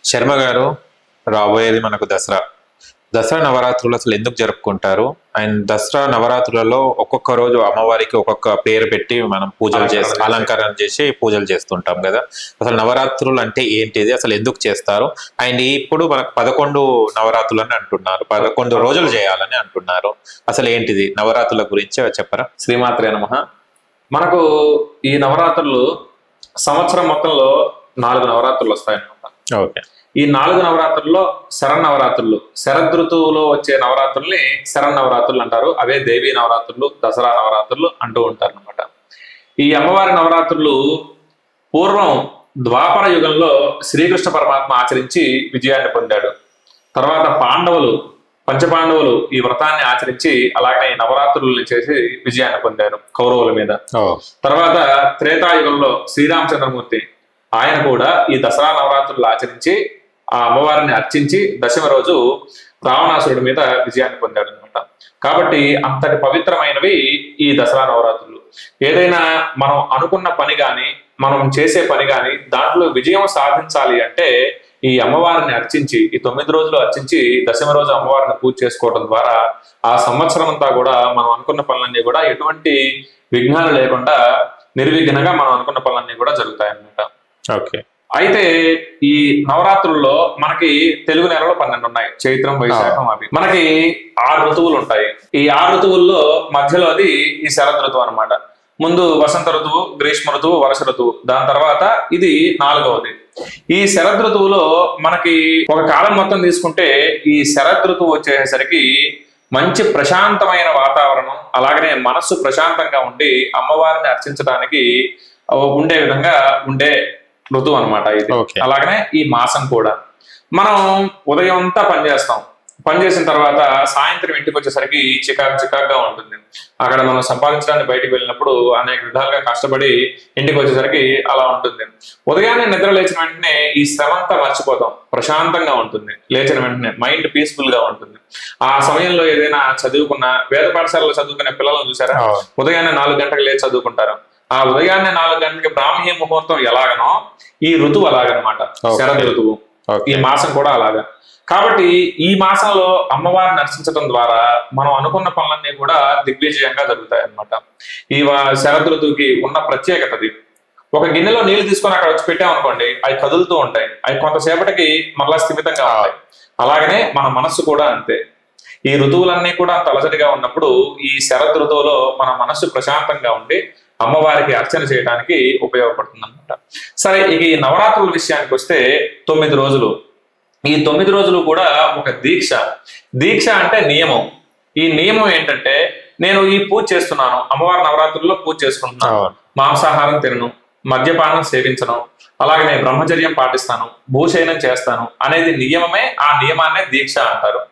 శర్మ గారు, రాబోయేది మనకు దసరా. దసరా నవరాత్రులు అసలు ఎందుకు జరుపుకుంటారు? అండ్ దసరా నవరాత్రులలో ఒక్కొక్క రోజు అమ్మవారికి ఒక్కొక్క పేరు పెట్టి మనం పూజలు చేసి అలంకరణ చేసి పూజలు చేస్తుంటాం కదా. అసలు నవరాత్రులు అంటే ఏంటిది, అసలు ఎందుకు చేస్తారు? అండ్ ఇప్పుడు మనకు 11 నవరాత్రులు అని అంటున్నారు, 11 రోజులు చేయాలని అంటున్నారు. అసలు ఏంటిది నవరాత్రుల గురించి చెప్పరా? శ్రీమాత్రే నమః. మనకు ఈ నవరాత్రులు సంవత్సరం మొత్తంలో 4 నవరాత్రులు వస్తాయన్నమాట. ఓకే. ఈ 4 నవరాత్రుల్లో శరన్నవరాత్రులు, శరదృతువులో వచ్చే నవరాత్రుల్ని శరన్నవరాత్రులు అంటారు. అవే దేవీ నవరాత్రులు, దసరా నవరాత్రులు అంటూ ఉంటారు అనమాట. ఈ అమ్మవారి నవరాత్రులు పూర్వం ద్వాపర యుగంలో శ్రీకృష్ణ పరమాత్మ ఆచరించి విజయాన్ని పొందాడు. తర్వాత పంచపాండవులు ఈ వ్రతాన్ని ఆచరించి అలాగే నవరాత్రులు చేసి విజయాన్ని పొందారు కౌరవుల మీద. తర్వాత త్రేతాయుగంలో శ్రీరామచంద్రమూర్తి ఆయన కూడా ఈ దసరా నవరాత్రులు ఆచరించి ఆ అమ్మవారిని అర్చించి దశమ రోజు రావణాసురుడి మీద విజయాన్ని పొందాడు అనమాట. కాబట్టి అంతటి పవిత్రమైనవి ఈ దసరా నవరాత్రులు. ఏదైనా మనం అనుకున్న పని కానీ మనం చేసే పని కానీ దాంట్లో విజయం సాధించాలి అంటే ఈ అమ్మవారిని అర్చించి ఈ 9 రోజులు అర్చించి దశమ రోజు అమ్మవారిని పూజ చేసుకోవడం ద్వారా ఆ సంవత్సరం అంతా కూడా మనం అనుకున్న పనులన్నీ కూడా ఎటువంటి విఘ్నాలు లేకుండా నిర్విఘ్నంగా మనం అనుకున్న పనులన్నీ కూడా జరుగుతాయి అన్నమాట. ఓకే. అయితే ఈ నవరాత్రుల్లో మనకి తెలుగు నెలలో 12 ఉన్నాయి, చైత్రం, వైశాఖం. అవి మనకి 6 ఋతువులు ఉంటాయి. ఈ 6 ఋతువుల్లో మధ్యలోది ఈ శరద్ ఋతువు అనమాట. ముందు వసంత ఋతువు, గ్రీష్మ ఋతువు, వర్ష ఋతువు, దాని తర్వాత ఇది 4వది. ఈ శరద్ ఋతువులో మనకి ఒక కాలం మొత్తం తీసుకుంటే ఈ శరద్ ఋతువు వచ్చేసరికి మంచి ప్రశాంతమైన వాతావరణం, అలాగనే మనస్సు ప్రశాంతంగా ఉండి అమ్మవారిని అర్చించడానికి ఉండే విధంగా ఉండే ఋతువు అనమాట ఇది. అలాగనే ఈ మాసం కూడా మనం ఉదయం అంతా పనిచేసిన తర్వాత సాయంత్రం ఇంటికి వచ్చేసరికి చికాకుగా ఉంటుంది. అక్కడ మనం సంపాదించడానికి బయటకు వెళ్ళినప్పుడు అనేక విధాలుగా కష్టపడి ఇంటికి వచ్చేసరికి అలా ఉంటుంది. ఉదయాన్నే నిద్ర లేచిన వెంటనే ఈ శ్రమంతా మర్చిపోతాం, ప్రశాంతంగా ఉంటుంది. లేచిన వెంటనే మైండ్ పీస్ఫుల్ గా ఉంటుంది. ఆ సమయంలో ఏదైనా చదువుకున్న వేద పాఠశాలలో చదువుకునే పిల్లలను చూసారా, ఉదయాన్నే 4 గంటలకు లేచి చదువుకుంటారు. ఆ ఉదయాన్నే 4 గంటలకి బ్రాహ్మీ ముహూర్తం ఎలాగనో ఈ ఋతువు అలాగనమాట, శరద్ ఋతువు. ఈ మాసం కూడా అలాగా. కాబట్టి ఈ మాసంలో అమ్మవారిని దర్శించడం ద్వారా మనం అనుకున్న పనులన్నీ కూడా దిగ్విజయంగా జరుగుతాయి అన్నమాట. ఈ శరద్ ఋతువుకి ఉన్న ప్రత్యేకతది. ఒక గిన్నెలో నీళ్లు తీసుకొని అక్కడ వచ్చి పెట్టామనుకోండి, అవి కదులుతూ ఉంటాయి, అవి కొంతసేపటికి మళ్ళా స్థిమితంగా ఉంటాయి. అలాగనే మన మనస్సు కూడా అంతే. ఈ ఋతువులన్నీ కూడా తలసరిగా ఉన్నప్పుడు ఈ శరద్ ఋతువులో మన మనస్సు ప్రశాంతంగా ఉండి అమ్మవారికి అర్చన చేయడానికి ఉపయోగపడుతుంది అనమాట. సరే, ఇక ఈ నవరాత్రుల విషయానికి వస్తే 9 రోజులు. ఈ 9 రోజులు కూడా ఒక దీక్ష అంటే నియమం. ఈ నియమం ఏంటంటే, నేను ఈ పూజ చేస్తున్నాను, అమ్మవారి నవరాత్రుల్లో పూజ చేసుకుంటున్నాను, మాంసాహారం తినను, మద్యపానం సేవించను, అలాగే నేను బ్రహ్మచర్యం పాటిస్తాను, భూశయనం చేస్తాను అనేది నియమమే. ఆ నియమాన్నే దీక్ష అంటారు.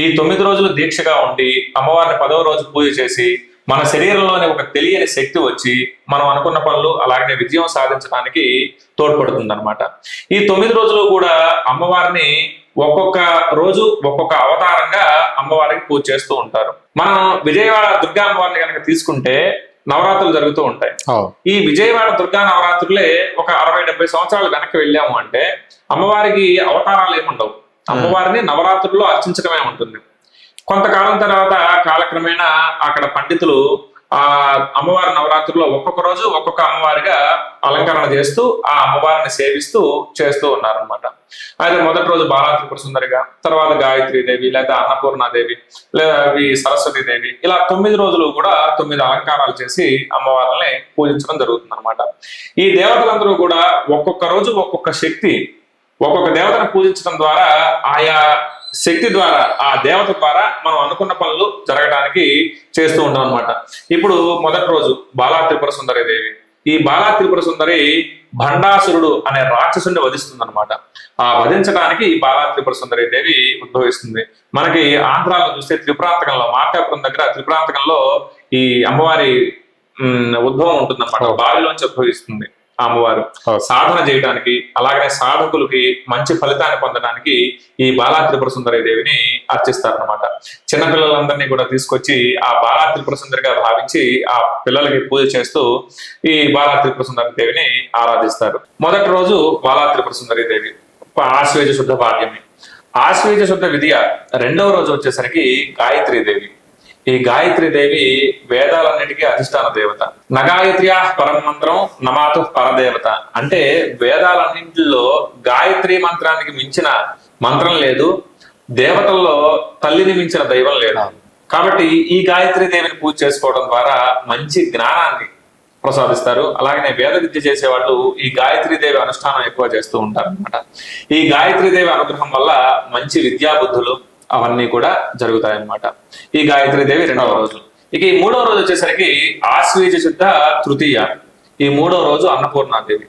ఈ 9 రోజులు దీక్షగా ఉండి అమ్మవారిని 10వ రోజు పూజ చేసి మన శరీరంలోనే ఒక తెలియని శక్తి వచ్చి మనం అనుకున్న పనులు అలాగే విజయం సాధించడానికి తోడ్పడుతుంది అనమాట. ఈ 9 రోజులు కూడా అమ్మవారిని ఒక్కొక్క రోజు ఒక్కొక్క అవతారంగా అమ్మవారికి పూజ చేస్తూ ఉంటారు. మనం విజయవాడ దుర్గా అమ్మవారిని కనుక తీసుకుంటే నవరాత్రులు జరుగుతూ ఉంటాయి. ఈ విజయవాడ దుర్గా నవరాత్రులే ఒక 60-70 సంవత్సరాలు వెనక్కి వెళ్ళాము అంటే అమ్మవారికి అవతారాలు ఏముండవు. అమ్మవారిని నవరాత్రుల్లో అర్చించడమే ఉంటుంది. కొంతకాలం తర్వాత కాలక్రమేణా అక్కడ పండితులు ఆ అమ్మవారి నవరాత్రుల్లో ఒక్కొక్క రోజు ఒక్కొక్క అమ్మవారిగా అలంకరణ చేస్తూ ఆ అమ్మవారిని సేవిస్తూ చేస్తూ ఉన్నారనమాట. అయితే మొదటి రోజు బాలా త్రిపుర సుందరిగా, తర్వాత గాయత్రీదేవి, లేదా అన్నపూర్ణాదేవి, లేదా సరస్వతీదేవి, ఇలా 9 రోజులు కూడా 9 అలంకారాలు చేసి అమ్మవారిని పూజించడం జరుగుతుంది అనమాట. ఈ దేవతలందరూ కూడా ఒక్కొక్క రోజు ఒక్కొక్క శక్తి, ఒక్కొక్క దేవతను పూజించడం ద్వారా ఆయా శక్తి ద్వారా ఆ దేవత ద్వారా మనం అనుకున్న పనులు జరగడానికి చేస్తూ ఉంటాం అనమాట. ఇప్పుడు మొదటి రోజు బాలా త్రిపుర సుందరి దేవి. ఈ బాలా త్రిపుర సుందరి భండాసురుడు అనే రాక్షసుని వధిస్తుంది అనమాట. ఆ వధించడానికి ఈ బాలా త్రిపుర సుందరి దేవి ఉద్భవిస్తుంది. మనకి ఆంధ్రాలో చూస్తే త్రిపురాంతకంలో, మార్కాపురం దగ్గర త్రిపురాంతకంలో ఈ అమ్మవారి ఉద్భవం ఉంటుంది అనమాట. బావిలోంచి ఉద్భవిస్తుంది ఆ అమ్మవారు. సాధన చేయడానికి అలాగే సాధకులకి మంచి ఫలితాన్ని పొందడానికి ఈ బాలా త్రిపుర సుందరి దేవిని అర్చిస్తారనమాట. చిన్నపిల్లలందరినీ కూడా తీసుకొచ్చి ఆ బాలా త్రిపుర సుందరిగా భావించి ఆ పిల్లలకి పూజ చేస్తూ ఈ బాలా త్రిపుర సుందరి దేవిని ఆరాధిస్తారు. మొదటి రోజు బాలా త్రిపుర సుందరి దేవి, ఆశ్వేజ శుద్ధ పాడ్యమి. ఆశ్వేజ శుద్ధ విద్య రెండవ రోజు వచ్చేసరికి గాయత్రీదేవి. ఈ గాయత్రీదేవి వేదాలన్నిటికీ అధిష్టాన దేవత. నగాయత్ర్యా పరం మంత్రం నమాతు పరదేవత. అంటే వేదాలన్నింటిలో గాయత్రి మంత్రానికి మించిన మంత్రం లేదు, దేవతల్లో తల్లిని మించిన దైవం లేదు. కాబట్టి ఈ గాయత్రీదేవిని పూజ చేసుకోవడం ద్వారా మంచి జ్ఞానాన్ని ప్రసాదిస్తారు. అలాగనే వేద విద్య చేసే వాళ్ళు ఈ గాయత్రీదేవి అనుష్ఠానం ఎక్కువ చేస్తూ ఉంటారు అనమాట. ఈ గాయత్రీదేవి అనుగ్రహం వల్ల మంచి విద్యాబుద్ధులు అవన్నీ కూడా జరుగుతాయి అన్నమాట. ఈ గాయత్రీదేవి రెండవ రోజు. ఇక ఈ మూడవ రోజు వచ్చేసరికి ఆశ్వేజ శుద్ధ తృతీయ. ఈ మూడవ రోజు అన్నపూర్ణాదేవి.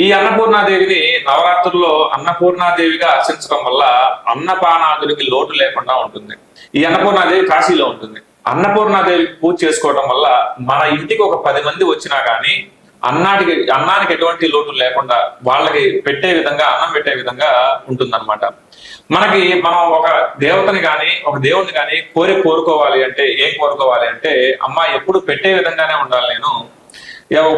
ఈ అన్నపూర్ణాదేవిని నవరాత్రుల్లో అన్నపూర్ణాదేవిగా అర్చించడం వల్ల అన్నపానాదులకి లోటు లేకుండా ఉంటుంది. ఈ అన్నపూర్ణాదేవి కాశీలో ఉంటుంది. అన్నపూర్ణాదేవి పూజ చేసుకోవడం వల్ల మన ఇంటికి ఒక 10 మంది వచ్చినా కానీ అన్నానికి ఎటువంటి లోటు లేకుండా వాళ్ళకి పెట్టే విధంగా, అన్నం పెట్టే విధంగా ఉంటుందన్నమాట. మనం ఒక దేవతని కానీ ఒక దేవుడిని కానీ కోరుకోవాలి అంటే ఏం కోరుకోవాలి అంటే, అమ్మ ఎప్పుడు పెట్టే విధంగానే ఉండాలి, నేను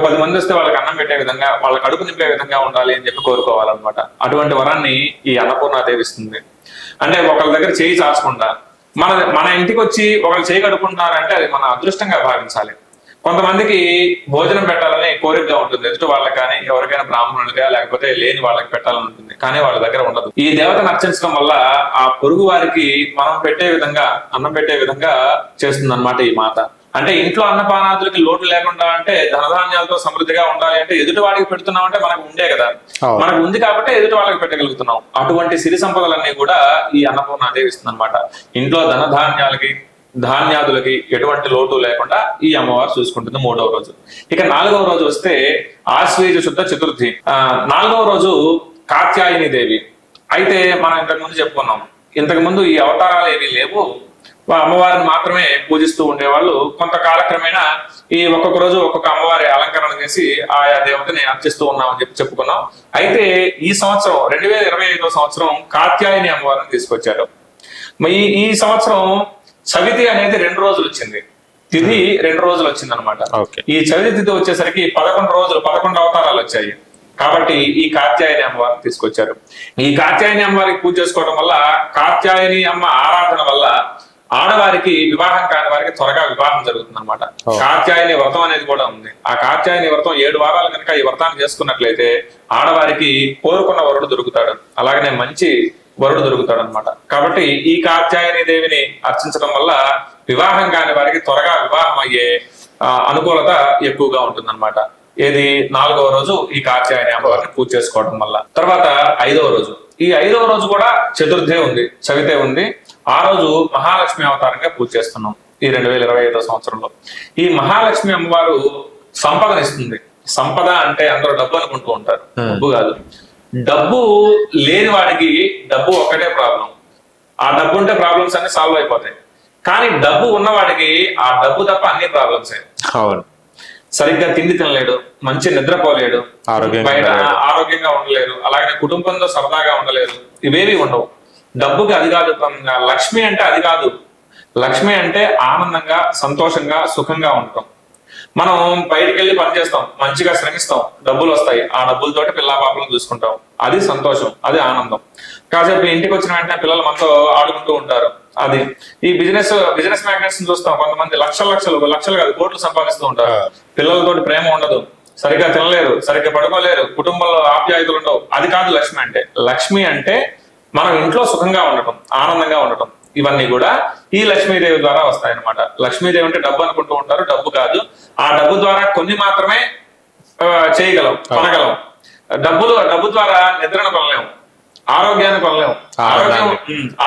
10 మంది వస్తే వాళ్ళకి అన్నం పెట్టే విధంగా, వాళ్ళ కడుపు నింపే విధంగా ఉండాలి అని చెప్పి కోరుకోవాలన్నమాట. అటువంటి వరాన్ని ఈ అన్నపూర్ణాదేవి ఇస్తుంది. అంటే ఒకళ్ళ దగ్గర చేయి చాచకుండా మన ఇంటికి వచ్చి ఒకళ్ళు చేయి కడుకుంటున్నారంటే అది మన అదృష్టంగా భావించాలి. కొంతమందికి భోజనం పెట్టాలని కోరికగా ఉంటుంది, ఎదుటి వాళ్ళకి కానీ ఎవరికైనా బ్రాహ్మణులుగా లేకపోతే లేని వాళ్ళకి పెట్టాలని ఉంటుంది, కానీ వాళ్ళ దగ్గర ఉండదు. ఈ దేవతను అర్చించడం వల్ల ఆ పొరుగు వారికి మనం పెట్టే విధంగా, అన్నం పెట్టే విధంగా చేస్తుంది అన్నమాట ఈ మాత. అంటే ఇంట్లో అన్నపానాదులకి లోటు లేకుండా, అంటే ధనధాన్యాలతో సమృద్ధిగా ఉండాలి అంటే ఎదుటి వాడికి పెడుతున్నాం అంటే మనకు ఉండే కదా, మనకు ఉంది కాబట్టి ఎదుటి వాళ్ళకి పెట్టగలుగుతున్నాం. అటువంటి సిరి సంపదలన్నీ కూడా ఈ అన్నపూర్ణాదేవి ఇస్తుంది అనమాట. ఇంట్లో ధాన్యాదులకి ఎటువంటి లోటు లేకుండా ఈ అమ్మవారు చూసుకుంటుంది మూడవ రోజు. ఇక నాలుగవ రోజు వస్తే ఆశ్వేజ శుద్ధ చతుర్థి. నాలుగవ రోజు కాత్యాయని దేవి. అయితే మనం ఇంతకుముందు చెప్పుకున్నాం, ఇంతకుముందు ఈ అవతారాలు ఏమీ లేవు, అమ్మవారిని మాత్రమే పూజిస్తూ ఉండేవాళ్ళు. కొంత కాలక్రమేణా ఈ ఒక్కొక్క రోజు ఒక్కొక్క అమ్మవారి అలంకరణ చేసి ఆయా దేవతని అర్చిస్తూ ఉన్నామని చెప్పి చెప్పుకున్నాం. అయితే ఈ సంవత్సరం 2025వ సంవత్సరం కాత్యాయని అమ్మవారిని తీసుకొచ్చారు. ఈ సంవత్సరం చవితి అనేది 2 రోజులు వచ్చింది, తిథి 2 రోజులు వచ్చింది అనమాట. ఈ చవితి తిథి వచ్చేసరికి 11 రోజులు, 11 అవతారాలు వచ్చాయి. కాబట్టి ఈ కాత్యాయని అమ్మవారిని తీసుకొచ్చారు. ఈ కాత్యాయని అమ్మవారికి పూజ చేసుకోవడం వల్ల, కాత్యాయని అమ్మ ఆరాధన వల్ల ఆడవారికి వివాహం కాని వారికి త్వరగా వివాహం జరుగుతుంది అనమాట. కాత్యాయని వ్రతం అనేది కూడా ఉంది. ఆ కాత్యాయని వ్రతం 7 వారాలు కనుక ఈ వ్రతాన్ని చేసుకున్నట్లయితే ఆడవారికి కోరుకున్న వరుడు దొరుకుతాడు, అలాగనే మంచి వరుడు దొరుకుతాడు అనమాట. కాబట్టి ఈ కాత్యాయని దేవిని అర్చించడం వల్ల వివాహం కాని వారికి త్వరగా వివాహం అయ్యే అనుకూలత ఎక్కువగా ఉంటుంది అనమాట. ఏది 4వ రోజు ఈ కాత్యాయని అమ్మవారిని పూజ చేసుకోవడం వల్ల. తర్వాత 5వ రోజు. ఈ 5వ రోజు కూడా చతుర్థే ఉంది, చవితే ఉంది. ఆ రోజు మహాలక్ష్మి అవతారంగా పూజ చేస్తున్నాం ఈ 2025వ సంవత్సరంలో. ఈ మహాలక్ష్మి అమ్మవారు సంపదనిస్తుంది. సంపద అంటే అందరూ డబ్బు అనుకుంటూ ఉంటారు, డబ్బు కాదు. డబ్బు లేని వాడికి డబ్బు ఒక్కటే ప్రాబ్లం. ఆ డబ్బు ఉంటే ప్రాబ్లమ్స్ అన్ని సాల్వ్ అయిపోతాయి. కానీ డబ్బు ఉన్నవాడికి ఆ డబ్బు తప్ప అన్ని ప్రాబ్లమ్సే. సరిగ్గా తిండి తినలేడు, మంచి నిద్రపోలేడు, బయట ఆరోగ్యంగా ఉండలేరు, అలాగే కుటుంబంతో సరదాగా ఉండలేరు, ఇవేవి ఉండవు. డబ్బుకి అది కాదు లక్ష్మి అంటే, అది కాదు. లక్ష్మి అంటే ఆనందంగా, సంతోషంగా, సుఖంగా ఉండటం. మనం బయటికి వెళ్ళి పనిచేస్తాం, మంచిగా శ్రమిస్తాం, డబ్బులు వస్తాయి, ఆ డబ్బులతోటి పిల్ల పాపలను చూసుకుంటాం, అది సంతోషం, అది ఆనందం. కాసేపు ఇంటికి వచ్చిన వెంటనే పిల్లలు మనతో ఆడుకుంటూ ఉంటారు, అది. ఈ బిజినెస్ మ్యాగ్నెట్స్ చూస్తాం, కొంతమంది లక్షలు కాదు కోట్లు సంపాదిస్తూ ఉంటారు, పిల్లలతోటి ప్రేమ ఉండదు, సరిగ్గా తినలేరు, సరిగ్గా పడుకోలేరు, కుటుంబంలో ఆప్యాయతలు ఉండవు. అది కాదు లక్ష్మి అంటే. లక్ష్మి అంటే మనం ఇంట్లో సుఖంగా ఉండటం, ఆనందంగా ఉండటం, ఇవన్నీ కూడా ఈ లక్ష్మీదేవి ద్వారా వస్తాయన్నమాట. లక్ష్మీదేవి అంటే డబ్బు అనుకుంటూ ఉంటారు, డబ్బు కాదు. ఆ డబ్బు ద్వారా కొన్ని మాత్రమే చేయగలం, కొనగలం. డబ్బు ద్వారా నిద్రను కొనలేము, ఆరోగ్యాన్ని కొనలేము.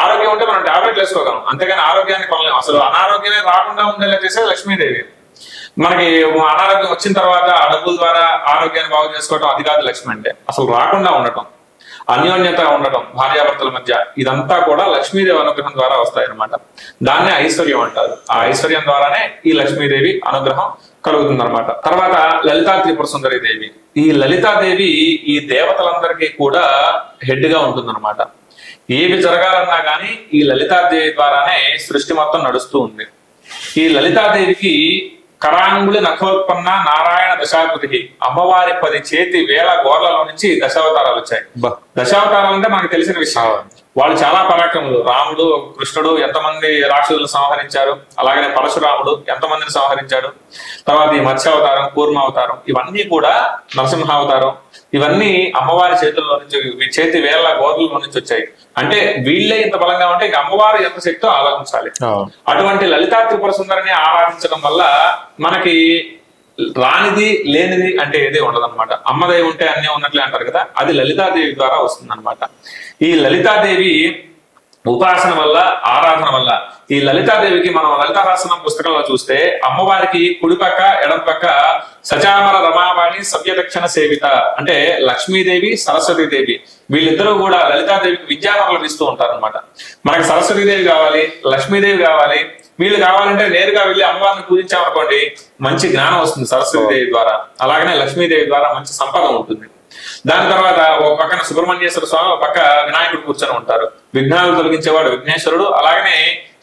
ఆరోగ్యం ఉంటే మనం టాబ్లెట్లు వేసుకోగలం, అంతేగాని ఆరోగ్యాన్ని కొనలేము. అసలు అనారోగ్యమే రాకుండా ఉండేలా చేసేది లక్ష్మీదేవి. మనకి అనారోగ్యం వచ్చిన తర్వాత ఆ డబ్బుల ద్వారా ఆరోగ్యాన్ని బాగు చేసుకోవడం, అది కాదు లక్ష్మి అంటే. అసలు రాకుండా ఉండటం, అన్యోన్యత ఉండటం భార్యాభర్తల మధ్య, ఇదంతా కూడా లక్ష్మీదేవి అనుగ్రహం ద్వారా వస్తాయన్నమాట. దాన్నే ఐశ్వర్యం అంటారు. ఆ ఐశ్వర్యం ద్వారానే ఈ లక్ష్మీదేవి అనుగ్రహం కలుగుతుంది అనమాట. తర్వాత లలితా త్రిపుర సుందరి దేవి. ఈ లలితాదేవి ఈ దేవతలందరికీ కూడా హెడ్ గా ఉంటుంది అనమాట. ఏవి జరగాలన్నా కానీ ఈ లలితాదేవి ద్వారానే సృష్టి మొత్తం నడుస్తూ ఉంది. ఈ లలితాదేవికి కరాంగుళి నఖోత్పన్న నారాయణ దశాకృతి, అమ్మవారి 10 చేతి వేల గోర్లలో నుంచి దశావతారాలు వచ్చాయి. దశావతారాలు అంటే మనకు తెలిసిన విషయం. వాళ్ళు చాలా పరాక్రములు. రాముడు, కృష్ణుడు ఎంతమంది రాక్షసులను సంహరించారు, అలాగనే పరశురాముడు ఎంతమందిని సంహరించాడు, తర్వాత ఈ మత్స్యావతారం, కూర్మావతారం, ఇవన్నీ కూడా నరసింహావతారం, ఇవన్నీ అమ్మవారి చేతుల్లో నుంచి, చేతి వేళ్ల గోర్లలో నుంచి వచ్చాయి. అంటే వీళ్ళే ఇంత బలంగా ఉంటే ఇక అమ్మవారు ఎంత శక్తో ఆలోచించాలి. అటువంటి లలితా త్రిపుర సుందరిని ఆరాధించడం వల్ల మనకి రానిది లేనిది అంటే ఏది ఉండదన్నమాట. అమ్మదేవి ఉంటే అన్నీ ఉన్నట్లే అంటారు కదా, అది లలితాదేవి ద్వారా వస్తుంది అనమాట. ఈ లలితాదేవి ఉపాసన వల్ల, ఆరాధన వల్ల, ఈ లలితాదేవికి మనం లలితారాసనం పుస్తకంలో చూస్తే అమ్మవారికి కుడిపక్క ఎడం పక్క సచామర రమావాణి సవ్యదక్షిణ సేవిత అంటే లక్ష్మీదేవి, సరస్వతీదేవి, వీళ్ళిద్దరూ కూడా లలితాదేవికి విద్యావరలు ఇస్తూ ఉంటారు అనమాట. మనకి సరస్వతీదేవి కావాలి, లక్ష్మీదేవి కావాలి, వీళ్ళు కావాలంటే నేరుగా వెళ్ళి అమ్మవారిని పూజించామనుకోండి మంచి జ్ఞానం వస్తుంది సరస్వతీదేవి ద్వారా. అలాగనే లక్ష్మీదేవి ద్వారా మంచి సంపద ఉంటుంది. దాని తర్వాత ఒక పక్కన సుబ్రహ్మణ్యేశ్వర స్వామి, ఒక పక్క వినాయకుడు కూర్చొని ఉంటారు. విఘ్నాలు తొలగించేవాడు విఘ్నేశ్వరుడు. అలాగనే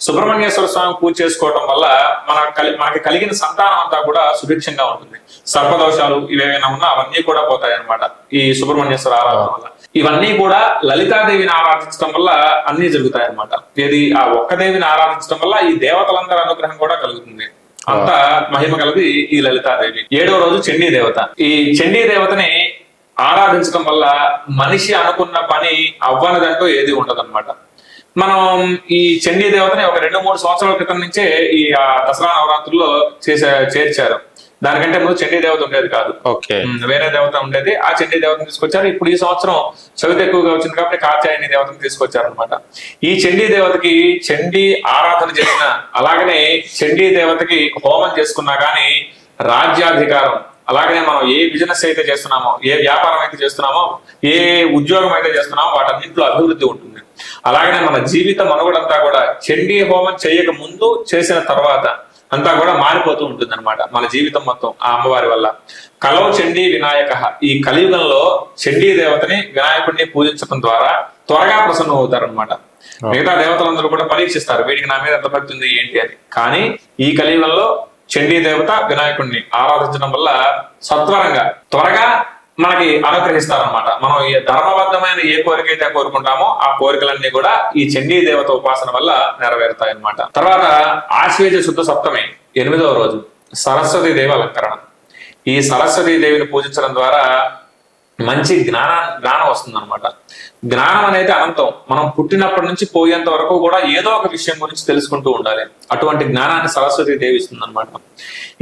సుబ్రహ్మణ్యేశ్వర స్వామి పూజ చేసుకోవడం వల్ల మనకి కలిగిన సంతానం అంతా కూడా సుభిక్షంగా ఉంటుంది. సర్పదోషాలు ఇవేమైనా ఉన్నా అవన్నీ కూడా పోతాయి అనమాట ఈ సుబ్రహ్మణ్యేశ్వర ఆరాధన వల్ల. ఇవన్నీ కూడా లలితాదేవిని ఆరాధించడం వల్ల అన్ని జరుగుతాయి అనమాట. ఇది ఆ ఒక్కదేవిని ఆరాధించడం వల్ల ఈ దేవతలందరి అనుగ్రహం కూడా కలుగుతుంది. అంత మహిమ కలది ఈ లలితాదేవి. 7వ రోజు చండీ దేవత. ఈ చండీ దేవతని ఆరాధించడం వల్ల మనిషి అనుకున్న పని అవ్వనదంటూ ఏది ఉండదన్నమాట. మనం ఈ చండీ దేవతని ఒక 2-3 సంవత్సరాల క్రితం నుంచే ఈ దసరా నవరాత్రుల్లో చేర్చారు. దానికంటే ముందు చండీ దేవత ఉండేది కాదు, వేరే దేవత ఉండేది. ఆ చండీ దేవతను తీసుకొచ్చారు. ఇప్పుడు ఈ సంవత్సరం చవితి ఎక్కువగా వచ్చింది కాబట్టి కాత్యాయని దేవతను తీసుకొచ్చారు అనమాట. ఈ చండీ దేవతకి చండీ ఆరాధన చేసిన, అలాగనే చండీ దేవతకి హోమం చేసుకున్నా గానీ రాజ్యాధికారం, అలాగనే మనం ఏ బిజినెస్ అయితే చేస్తున్నామో, ఏ వ్యాపారం అయితే చేస్తున్నామో, ఏ ఉద్యోగం అయితే చేస్తున్నామో వాటన్నింటిలో అభివృద్ధి ఉంటుంది. అలాగనే మన జీవిత మనుగడంతా కూడా చండీ హోమం చేయక ముందు, చేసిన తర్వాత అంతా కూడా మారిపోతూ ఉంటుంది అనమాట మన జీవితం మొత్తం ఆ అమ్మవారి వల్ల. కలవ చండీ వినాయక, ఈ కలియుగంలో చండీ దేవతని, వినాయకుడిని పూజించడం ద్వారా త్వరగా ప్రసన్నం అవుతారు అనమాట. మిగతా దేవతలందరూ కూడా పరీక్షిస్తారు వీడికి నా మీద ఎంత భక్తి ఉంది ఏంటి అని. కానీ ఈ కలియుగంలో చండీ దేవత, వినాయకుడిని ఆరాధించడం వల్ల సత్వరంగా త్వరగా మనకి అనుగ్రహిస్తారనమాట. మనం ఈ ధర్మబద్ధమైన ఏ కోరిక అయితే కోరుకుంటామో ఆ కోరికలన్నీ కూడా ఈ చండీ దేవత ఉపాసన వల్ల నెరవేరుతాయి అన్నమాట. తర్వాత ఆశ్వేజ శుద్ధ సప్తమి 8వ రోజు సరస్వతీ దేవి అలంకరణ. ఈ సరస్వతీ దేవిని పూజించడం ద్వారా మంచి జ్ఞానం వస్తుంది అనమాట. జ్ఞానం అనేది అనంతం. మనం పుట్టినప్పటి నుంచి పోయేంత వరకు కూడా ఏదో ఒక విషయం గురించి తెలుసుకుంటూ ఉండాలి. అటువంటి జ్ఞానాన్ని సరస్వతీ దేవి ఇస్తుంది అనమాట.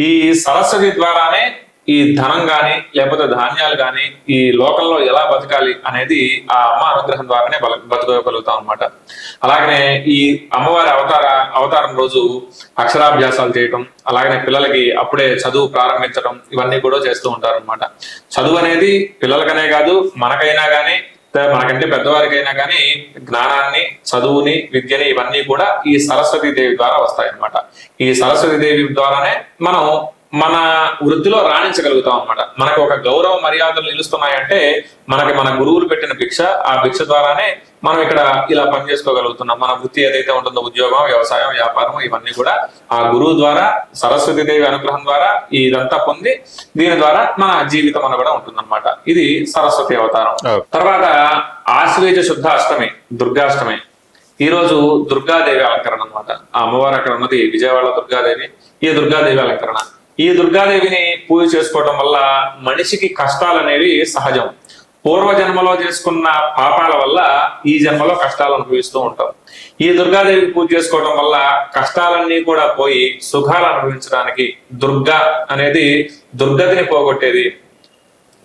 ఈ సరస్వతి ద్వారానే ఈ ధనం గాని, లేకపోతే ధాన్యాలు గాని, ఈ లోకంలో ఎలా బతకాలి అనేది ఆ అమ్మ అనుగ్రహం ద్వారానే బతకగలుగుతాం అనమాట. అలాగనే ఈ అమ్మవారి అవతారం రోజు అక్షరాభ్యాసాలు చేయటం, అలాగనే పిల్లలకి అప్పుడే చదువు ప్రారంభించడం, ఇవన్నీ కూడా చేస్తూ ఉంటారు అనమాట. చదువు అనేది పిల్లలకనే కాదు, మనకైనా గానీ, మనకంటే పెద్దవారికైనా కానీ జ్ఞానాన్ని, చదువుని, విద్యని ఇవన్నీ కూడా ఈ సరస్వతీ దేవి ద్వారా వస్తాయన్నమాట. ఈ సరస్వతీ దేవి ద్వారానే మనం మన వృత్తిలో రాణించగలుగుతాం అనమాట. మనకు ఒక గౌరవ మర్యాదలు నిలుస్తున్నాయంటే మనకి మన గురువులు పెట్టిన భిక్ష, ఆ భిక్ష ద్వారానే మనం ఇక్కడ ఇలా పనిచేసుకోగలుగుతున్నాం. మన వృత్తి ఏదైతే ఉంటుందో, ఉద్యోగం, వ్యవసాయం, వ్యాపారం, ఇవన్నీ కూడా ఆ గురువు ద్వారా, సరస్వతీ దేవి అనుగ్రహం ద్వారా ఇదంతా పొంది దీని ద్వారా మన జీవితం అని కూడా ఉంటుందన్నమాట. ఇది సరస్వతి అవతారం. తర్వాత ఆశ్వేజ శుద్ధ అష్టమి, దుర్గాష్టమి. ఈ రోజు దుర్గాదేవి అలంకరణ అనమాట. ఆ అమ్మవారు అక్కడ ఉన్నది విజయవాడ దుర్గాదేవి. ఈ దుర్గాదేవి అలంకరణ. ఈ దుర్గాదేవిని పూజ చేసుకోవడం వల్ల మనిషికి కష్టాలు అనేవి సహజం. పూర్వ జన్మలో చేసుకున్న పాపాల వల్ల ఈ జన్మలో కష్టాలు అనుభవిస్తూ ఉంటాం. ఈ దుర్గాదేవికి పూజ చేసుకోవడం వల్ల కష్టాలన్నీ కూడా పోయి సుఖాలు అనుభవించడానికి, దుర్గా అనేది దుర్గతిని పోగొట్టేది,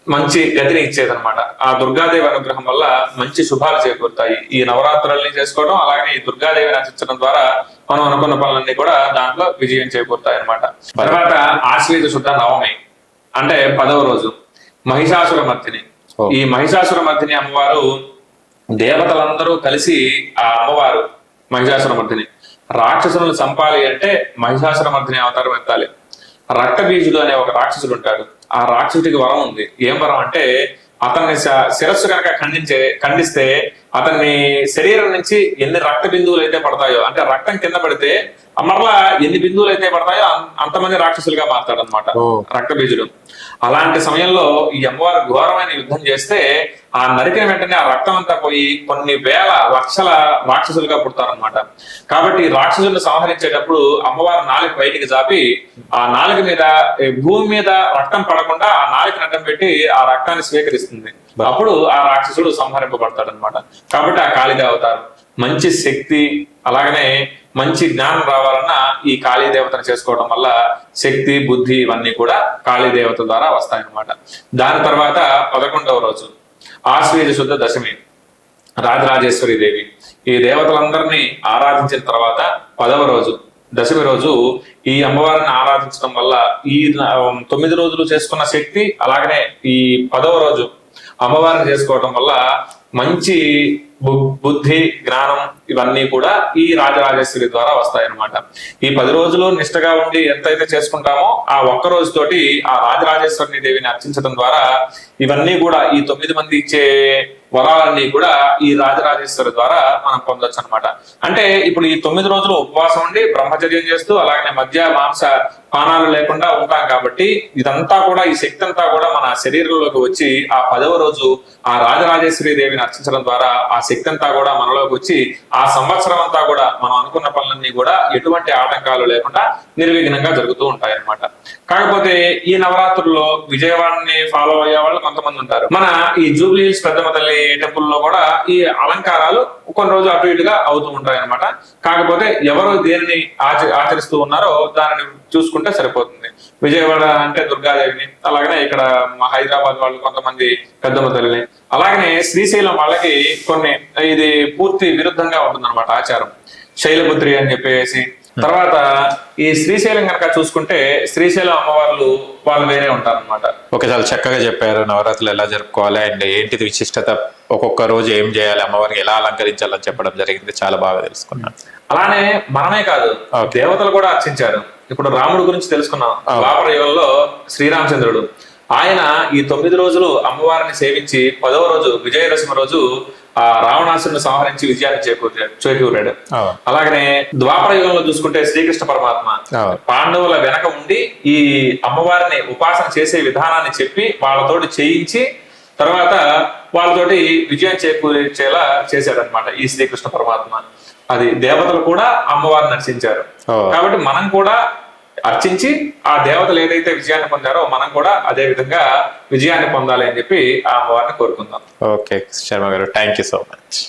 మంచి గతిని ఇచ్చేదన్నమాట. ఆ దుర్గాదేవి అనుగ్రహం వల్ల మంచి శుభాలు చేకూరుతాయి. ఈ నవరాత్రుల్ని చేసుకోవడం, అలాగే ఈ దుర్గాదేవిని రచించడం ద్వారా మనం అనుకున్న పనులన్నీ కూడా దాంట్లో విజయం చేకూరుతాయి అనమాట. తర్వాత ఆశ్వేజ శుద్ధ నవమి అంటే 10వ రోజు మహిషాసుర మర్దిని. ఈ మహిషాసుర మర్దిని అమ్మవారు దేవతలందరూ కలిసి ఆ అమ్మవారు మహిషాసుర మర్దిని రాక్షసులను చంపాలి అంటే మహిషాసుర మర్దిని అవతారం ఎత్తాలి. రక్తబీజుడు అనే ఒక రాక్షసుడు ఉంటాడు. ఆ రాక్షసుడికి వరం ఉంది. ఏం వరం అంటే అతన్ని శిరస్సు కనుక ఖండిస్తే అతన్ని శరీరం నుంచి ఎన్ని రక్త బిందువులు అయితే పడతాయో, అంటే రక్తం కింద పడితే మరలా ఎన్ని బిందువులు అయితే పడతాయో అంతమంది రాక్షసులుగా మారుతాడు అనమాట రక్త బీజుడు. అలాంటి సమయంలో ఈ అమ్మవారు ఘోరమైన యుద్ధం చేస్తే ఆ నరికిన వెంటనే ఆ రక్తం అంతా పోయి కొన్ని వేల లక్షల రాక్షసులుగా పుడతారనమాట. కాబట్టి రాక్షసులను సంహరించేటప్పుడు అమ్మవారు నాలుక బయటికి జాపి ఆ నాలుక మీద భూమి మీద రక్తం పడకుండా ఆ నాలుకని అడ్డం పెట్టి ఆ రక్తాన్ని స్వీకరిస్తుంది. అప్పుడు ఆ రాక్షసుడు సంహరింపబడతాడు అనమాట. కాబట్టి ఆ కాళిదే అవతారం. మంచి శక్తి అలాగనే మంచి జ్ఞానం రావాలన్నా ఈ కాళీ దేవతను చేసుకోవడం వల్ల శక్తి బుద్ధి ఇవన్నీ కూడా కాళీ దేవత ద్వారా వస్తాయన్నమాట. దాని తర్వాత 11వ రోజు ఆశ్వీజ శుద్ధ దశమి, రాజరాజేశ్వరి దేవి. ఈ దేవతలందరినీ ఆరాధించిన తర్వాత 10వ రోజు దశమి రోజు ఈ అమ్మవారిని ఆరాధించడం వల్ల ఈ 9 రోజులు చేసుకున్న శక్తి అలాగనే ఈ 10వ రోజు అమ్మవారిని చేసుకోవడం వల్ల మంచి బుద్ధి జ్ఞానం ఇవన్నీ కూడా ఈ రాజరాజేశ్వరి ద్వారా వస్తాయన్నమాట. ఈ 10 రోజులు నిష్టగా ఉండి ఎంతైతే చేసుకుంటామో ఆ ఒక్క రోజుతోటి ఆ రాజరాజేశ్వరిని దేవిని అర్చించడం ద్వారా ఇవన్నీ కూడా ఈ 9 మంది ఇచ్చే వరాలన్నీ కూడా ఈ రాజరాజేశ్వరి ద్వారా మనం పొందొచ్చు అనమాట. అంటే ఇప్పుడు ఈ 9 రోజులు ఉపవాసం ఉండి బ్రహ్మచర్యం చేస్తూ అలాగనే మధ్య మాంస పానాలు లేకుండా ఉంటాం కాబట్టి ఇదంతా కూడా ఈ శక్తి అంతా కూడా మన శరీరంలోకి వచ్చి ఆ 10వ రోజు ఆ రాజరాజేశ్వరి దేవిని అర్చించడం ద్వారా ఆ శక్తి అంతా కూడా మనలోకి వచ్చి ఆ సంవత్సరం అంతా కూడా మనం అనుకున్న పనులన్నీ కూడా ఎటువంటి ఆటంకాలు లేకుండా నిర్విఘ్నంగా జరుగుతూ ఉంటాయి అన్నమాట. కాకపోతే ఈ నవరాత్రుల్లో విజయవాడని ఫాలో అయ్యే వాళ్ళు కొంతమంది ఉంటారు. మన ఈ జూబ్లీ హిల్స్ పెద్దమ్మ తల్లి టెంపుల్ లో కూడా ఈ అలంకారాలు కొన్ని రోజులు అటు ఇటుగా అవుతూ ఉంటాయి అనమాట. కాకపోతే ఎవరు దేనిని ఆచరిస్తూ ఉన్నారో దానిని చూసుకుంటే సరిపోతుంది. విజయవాడ అంటే దుర్గాదేవిని, అలాగనే ఇక్కడ హైదరాబాద్ వాళ్ళు కొంతమంది పెద్దమ్మ తల్లిని, అలాగనే శ్రీశైలం వాళ్ళకి కొన్ని ఇది పూర్తి విరుద్ధంగా ఉంటుంది అనమాట ఆచారం, శైలపుత్రి అని చెప్పేసి. తర్వాత ఈ శ్రీశైలం కనుక చూసుకుంటే శ్రీశైలం అమ్మవార్లు వాళ్ళు వేరే ఉంటారు అనమాట. ఓకే, చాలా చక్కగా చెప్పారు. నవరాత్రులు ఎలా జరుపుకోవాలి అండ్ ఏంటిది విశిష్టత, ఒక్కొక్క రోజు ఏం చేయాలి, అమ్మవారికి ఎలా అలంకరించాలని చెప్పడం జరిగింది. చాలా బాగా తెలుసుకున్నాను. అలానే మనమే కాదు దేవతలు కూడా అర్చించారు. ఇప్పుడు రాముడు గురించి తెలుసుకున్నాం. ద్వాపర యుగంలో శ్రీరామచంద్రుడు ఆయన ఈ 9 రోజులు అమ్మవారిని సేవించి 10వ రోజు విజయదశమి రోజు ఆ రావణాసురుని సంహరించి విజయాన్ని చేకూరాడు. అలాగనే ద్వాపర యుగంలో చూసుకుంటే శ్రీకృష్ణ పరమాత్మ పాండవుల వెనక ఉండి ఈ అమ్మవారిని ఉపాసన చేసే విధానాన్ని చెప్పి వాళ్ళతోటి చేయించి తర్వాత వాళ్ళతోటి విజయం చేకూర్చేలా చేశాడనమాట ఈ శ్రీకృష్ణ పరమాత్మ. అది దేవతలు కూడా అమ్మవారిని అర్చించారు. కాబట్టి మనం కూడా అర్చించి ఆ దేవతలు ఏదైతే విజయాన్ని పొందారో మనం కూడా అదే విధంగా విజయాన్ని పొందాలి అని చెప్పి ఆ అమ్మవారిని కోరుకుందాం. ఓకే శర్మ గారు, థ్యాంక్ యూ సో మచ్.